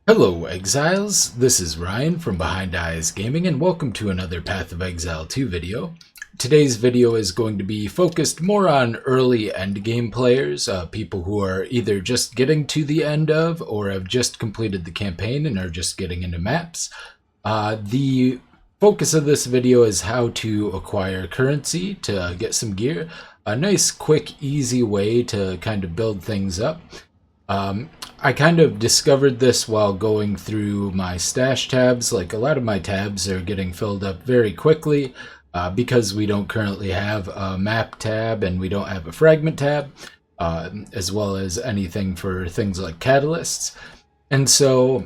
Hello Exiles, this is Ryan from Behind Eyes Gaming and welcome to another Path of Exile 2 video. Today's video is going to be focused more on early endgame players, people who are either just getting to the end of or have just completed the campaign and are just getting into maps. The focus of this video is how to acquire currency to get some gear, a nice quick easy way to kind of build things up. I kind of discovered this while going through my stash tabs. Like, a lot of my tabs are getting filled up very quickly because we don't currently have a map tab and we don't have a fragment tab, as well as anything for things like catalysts. And so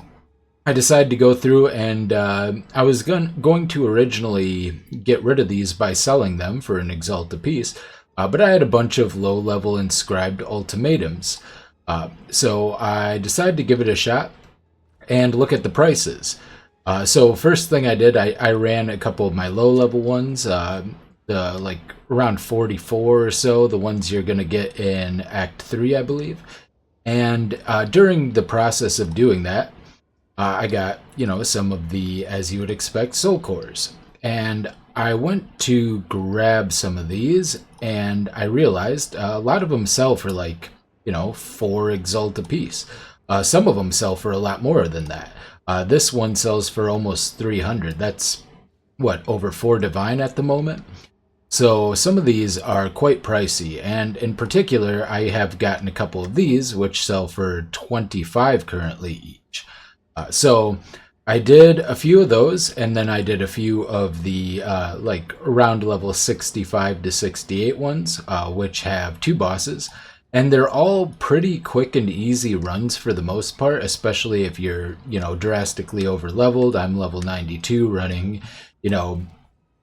I decided to go through and I was going to originally get rid of these by selling them for an exalt apiece, but I had a bunch of low-level inscribed ultimatums. So I decided to give it a shot and look at the prices. So first thing I did, I ran a couple of my low-level ones, like around 44 or so, the ones you're going to get in Act 3, I believe. And during the process of doing that, I got, some of the, as you would expect, soul cores. And I went to grab some of these, and I realized a lot of them sell for like 4 exalt apiece. Some of them sell for a lot more than that. This one sells for almost 300. That's what, over 4 divine at the moment? So some of these are quite pricey, and in particular I have gotten a couple of these which sell for 25 currently each. So I did a few of those, and then I did a few of the like around level 65 to 68 ones, which have 2 bosses. And they're all pretty quick and easy runs for the most part, especially if you're, drastically over leveled. I'm level 92 running,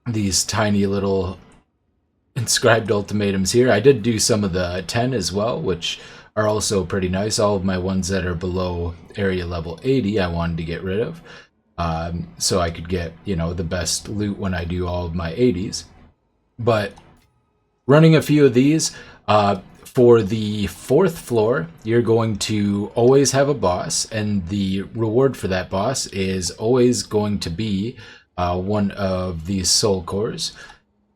these tiny little inscribed ultimatums here. I did do some of the 10 as well, which are also pretty nice. All of my ones that are below area level 80 I wanted to get rid of, so I could get, the best loot when I do all of my 80s. But running a few of these, for the 4th floor, you're going to always have a boss, and the reward for that boss is always going to be one of these soul cores,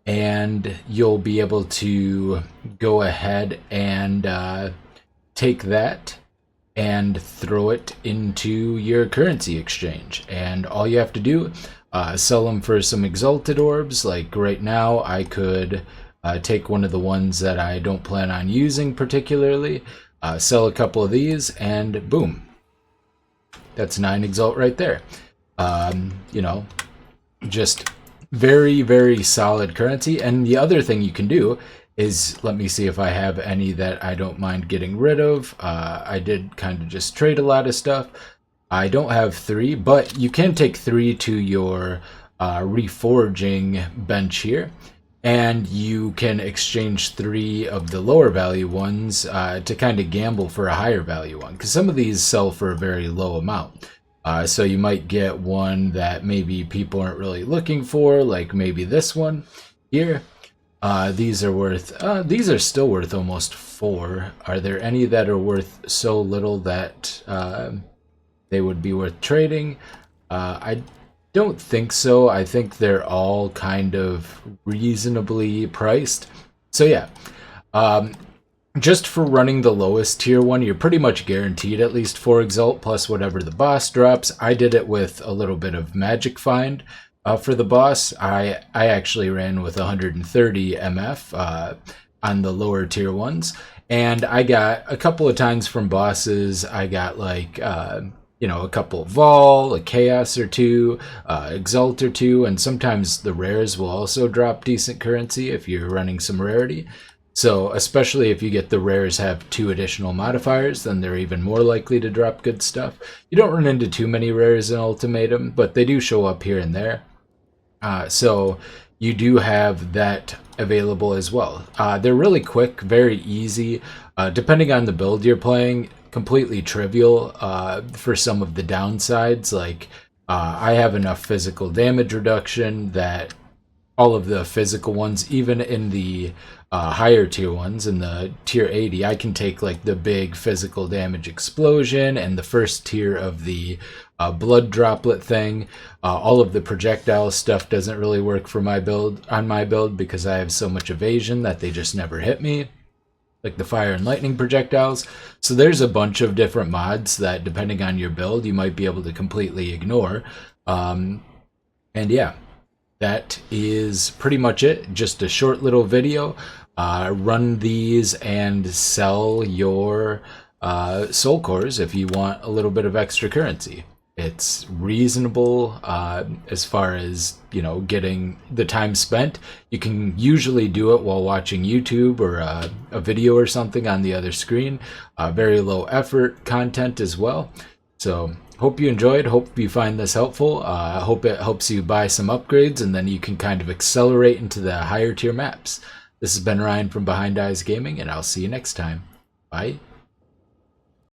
and you'll be able to go ahead and take that and throw it into your currency exchange. And all you have to do, sell them for some exalted orbs. Like right now, I could take one of the ones that I don't plan on using particularly, sell a couple of these, and boom. That's 9 exalt right there. Just very, very solid currency. And the other thing you can do is, let me see if I have any that I don't mind getting rid of. I did kind of just trade a lot of stuff. I don't have 3, but you can take 3 to your reforging bench here. And you can exchange 3 of the lower value ones to kind of gamble for a higher value one, because some of these sell for a very low amount. So you might get one that maybe people aren't really looking for, like maybe this one here. These are still worth almost 4. Are there any that are worth so little that they would be worth trading? I don't think so. I think they're all kind of reasonably priced. So yeah, just for running the lowest tier one, you're pretty much guaranteed at least 4 exalt plus whatever the boss drops. I did it with a little bit of magic find for the boss. I actually ran with 130 MF on the lower tier ones, and I got a couple of times from bosses. I got like a couple of Vol, a Chaos or 2, Exalt or 2, and sometimes the rares will also drop decent currency if you're running some rarity. So especially if you get the rares have 2 additional modifiers, then they're even more likely to drop good stuff. You don't run into too many rares in Ultimatum, but they do show up here and there. So you do have that available as well. They're really quick, very easy, depending on the build you're playing. Completely trivial for some of the downsides. Like I have enough physical damage reduction that all of the physical ones, even in the higher tier ones, in the tier 80, I can take like the big physical damage explosion and the first tier of the blood droplet thing. All of the projectile stuff doesn't really work for my build, on my build, because I have so much evasion that they just never hit me, like the fire and lightning projectiles. So there's a bunch of different mods that, depending on your build, you might be able to completely ignore. And yeah, that is pretty much it. Just a short little video. Run these and sell your soul cores if you want a little bit of extra currency. It's reasonable as far as, you know, getting the time spent. You can usually do it while watching YouTube or a video or something on the other screen. Very low effort content as well. So hope you enjoyed. Hope you find this helpful. I hope it helps you buy some upgrades, and then you can kind of accelerate into the higher tier maps. This has been Ryan from Behind Eyes Gaming, and I'll see you next time. Bye.